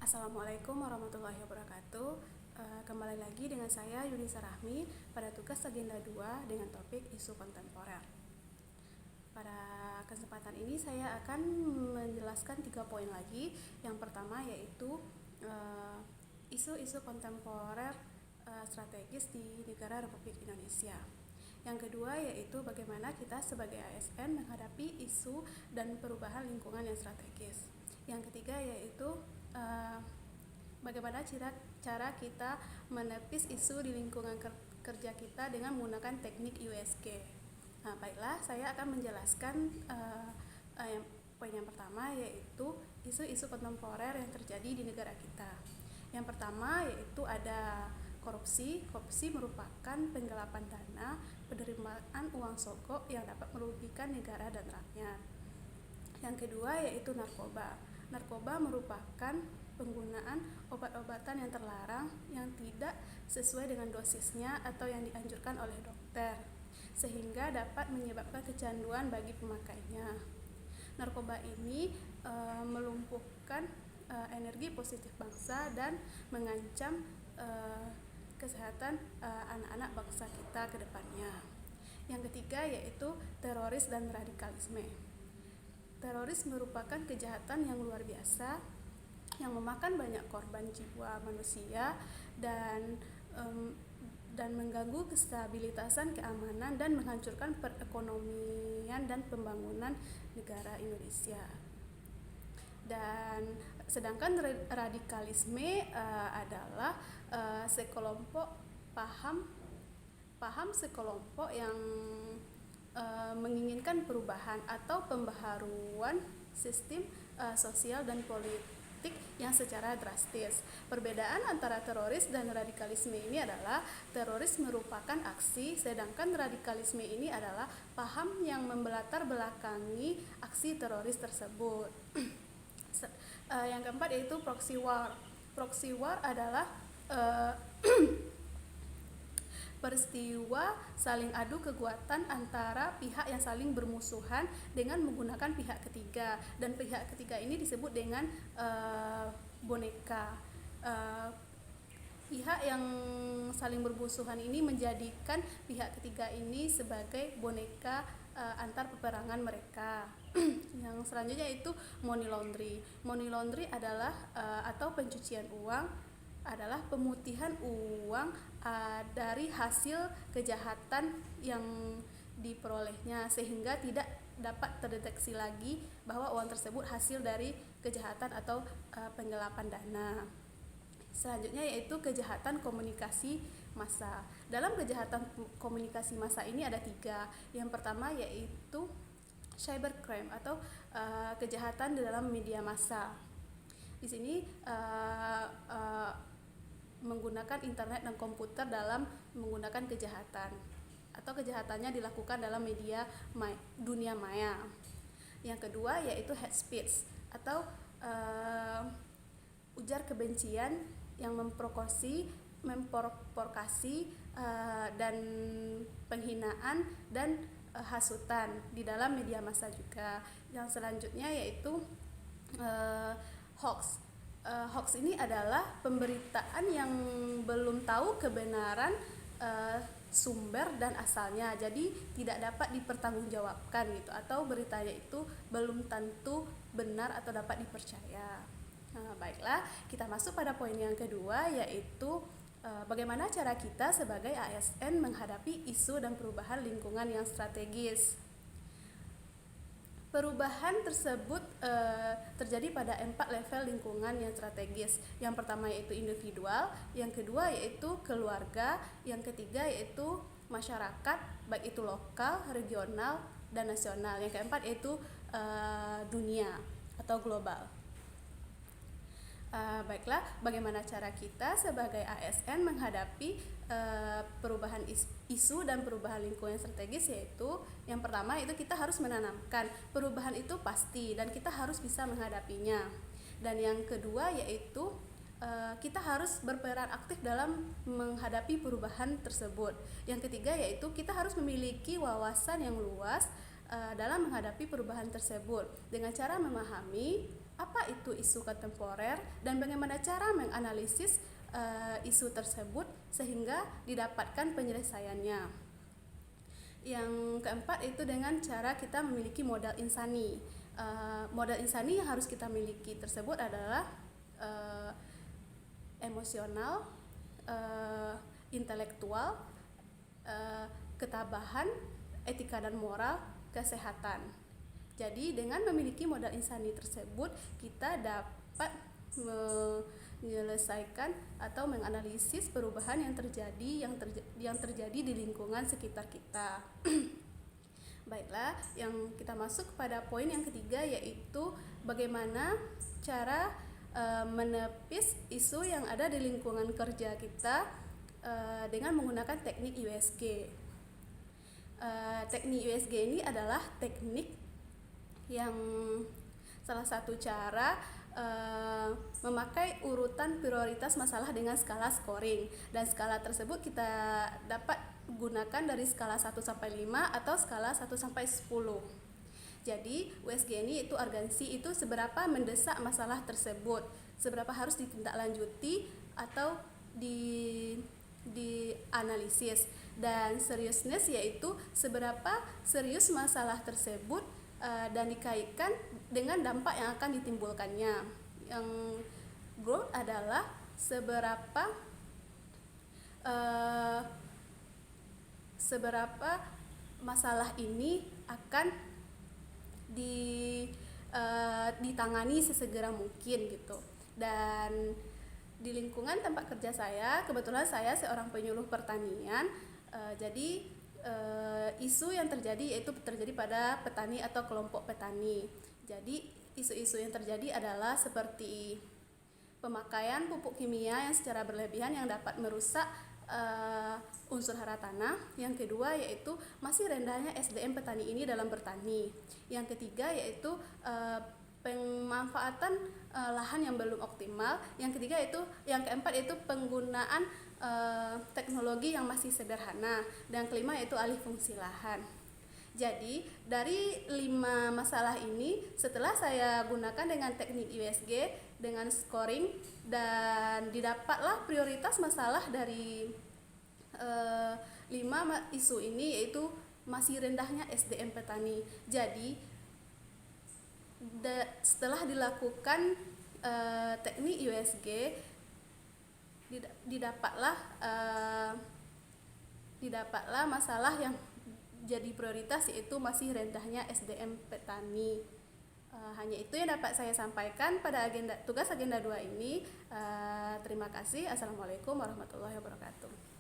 Assalamualaikum warahmatullahi wabarakatuh. Kembali lagi dengan saya Yunisa Rahmi pada tugas agenda 2 dengan topik isu kontemporer. Pada kesempatan ini saya akan menjelaskan 3 poin lagi. Yang pertama yaitu isu-isu kontemporer strategis di negara Republik Indonesia. Yang kedua yaitu bagaimana kita sebagai ASN menghadapi isu dan perubahan lingkungan yang strategis. Yang ketiga yaitu bagaimana cara kita menepis isu di lingkungan kerja kita dengan menggunakan teknik USG. Baiklah, saya akan menjelaskan poin yang pertama yaitu isu-isu kontemporer yang terjadi di negara kita. Yang pertama yaitu ada korupsi. Korupsi merupakan penggelapan dana, penerimaan uang sogok yang dapat merugikan negara dan rakyat. Yang kedua yaitu narkoba. Narkoba merupakan penggunaan obat-obatan yang terlarang yang tidak sesuai dengan dosisnya atau yang dianjurkan oleh dokter, sehingga dapat menyebabkan kecanduan bagi pemakainya. Narkoba ini melumpuhkan energi positif bangsa dan mengancam kesehatan anak-anak bangsa kita ke depannya. Yang ketiga yaitu teroris dan radikalisme. Teroris merupakan kejahatan yang luar biasa yang memakan banyak korban jiwa manusia dan mengganggu kestabilitasan keamanan dan menghancurkan perekonomian dan pembangunan negara Indonesia. Dan sedangkan radikalisme adalah sekelompok paham sekelompok yang menginginkan perubahan atau pembaharuan sistem sosial dan politik yang secara drastis. Perbedaan antara teroris dan radikalisme ini adalah teroris merupakan aksi, sedangkan radikalisme ini adalah paham yang membelatar belakangi aksi teroris tersebut. Yang keempat yaitu proxy war. Proxy war adalah peristiwa saling adu kekuatan antara pihak yang saling bermusuhan dengan menggunakan pihak ketiga, dan pihak ketiga ini disebut dengan boneka. Pihak yang saling bermusuhan ini menjadikan pihak ketiga ini sebagai boneka antar peperangan mereka. Yang selanjutnya itu money laundry. Money laundry adalah atau pencucian uang adalah pemutihan uang dari hasil kejahatan yang diperolehnya, sehingga tidak dapat terdeteksi lagi bahwa uang tersebut hasil dari kejahatan atau penggelapan dana. Selanjutnya yaitu kejahatan komunikasi massa. Dalam kejahatan komunikasi massa ini ada 3. Yang pertama yaitu cybercrime atau kejahatan di dalam media massa. Di sini menggunakan internet dan komputer dalam menggunakan kejahatan, atau kejahatannya dilakukan dalam media dunia maya. Yang kedua yaitu hate speech atau ujar kebencian yang memprovokasi dan penghinaan dan hasutan di dalam media massa juga. Yang selanjutnya yaitu hoax. Hoax ini adalah pemberitaan yang belum tahu kebenaran sumber dan asalnya, jadi tidak dapat dipertanggungjawabkan gitu, atau beritanya itu belum tentu benar atau dapat dipercaya. Baiklah, kita masuk pada poin yang kedua yaitu bagaimana cara kita sebagai ASN menghadapi isu dan perubahan lingkungan yang strategis. Perubahan tersebut terjadi pada 4 level lingkungan yang strategis. Yang pertama yaitu individual, yang kedua yaitu keluarga, yang ketiga yaitu masyarakat, baik itu lokal, regional, dan nasional. Yang keempat yaitu dunia atau global. Baiklah, bagaimana cara kita sebagai ASN menghadapi perubahan isu dan perubahan lingkungan strategis, yaitu yang pertama itu kita harus menanamkan perubahan itu pasti dan kita harus bisa menghadapinya. Dan yang kedua yaitu kita harus berperan aktif dalam menghadapi perubahan tersebut. Yang ketiga yaitu kita harus memiliki wawasan yang luas dalam menghadapi perubahan tersebut dengan cara memahami apa itu isu kontemporer dan bagaimana cara menganalisis isu tersebut sehingga didapatkan penyelesaiannya. Yang keempat itu dengan cara kita memiliki modal insani. Modal insani yang harus kita miliki tersebut adalah emosional, intelektual, ketabahan, etika dan moral, kesehatan. Jadi dengan memiliki modal insani tersebut kita dapat menyelesaikan atau menganalisis perubahan yang terjadi di lingkungan sekitar kita. Baiklah, yang kita masuk pada poin yang ketiga, yaitu bagaimana cara menepis isu yang ada di lingkungan kerja kita dengan menggunakan teknik USG. Teknik USG ini adalah teknik yang salah satu cara memakai urutan prioritas masalah dengan skala scoring, dan skala tersebut kita dapat gunakan dari skala 1 sampai 5 atau skala 1 sampai 10. Jadi USG ini itu urgensi, itu seberapa mendesak masalah tersebut, seberapa harus ditindaklanjuti atau dianalisis, dan seriousness yaitu seberapa serius masalah tersebut dan dikaitkan dengan dampak yang akan ditimbulkannya. Yang growth adalah seberapa masalah ini akan ditangani sesegera mungkin gitu. Dan di lingkungan tempat kerja saya, kebetulan saya seorang penyuluh pertanian, jadi isu yang terjadi yaitu terjadi pada petani atau kelompok petani. Jadi isu-isu yang terjadi adalah seperti pemakaian pupuk kimia yang secara berlebihan yang dapat merusak unsur hara tanah. Yang kedua yaitu masih rendahnya SDM petani ini dalam bertani. Yang ketiga yaitu pemanfaatan lahan yang belum optimal. Yang keempat yaitu penggunaan teknologi yang masih sederhana, dan kelima yaitu alih fungsi lahan. Jadi dari 5 masalah ini, setelah saya gunakan dengan teknik USG dengan scoring, dan didapatlah prioritas masalah dari 5 isu ini, yaitu masih rendahnya SDM petani. Jadi setelah dilakukan teknik USG, didapatlah masalah yang jadi prioritas, yaitu masih rendahnya SDM petani. Hanya itu yang dapat saya sampaikan pada tugas agenda 2 ini. Terima kasih. Assalamualaikum warahmatullahi wabarakatuh.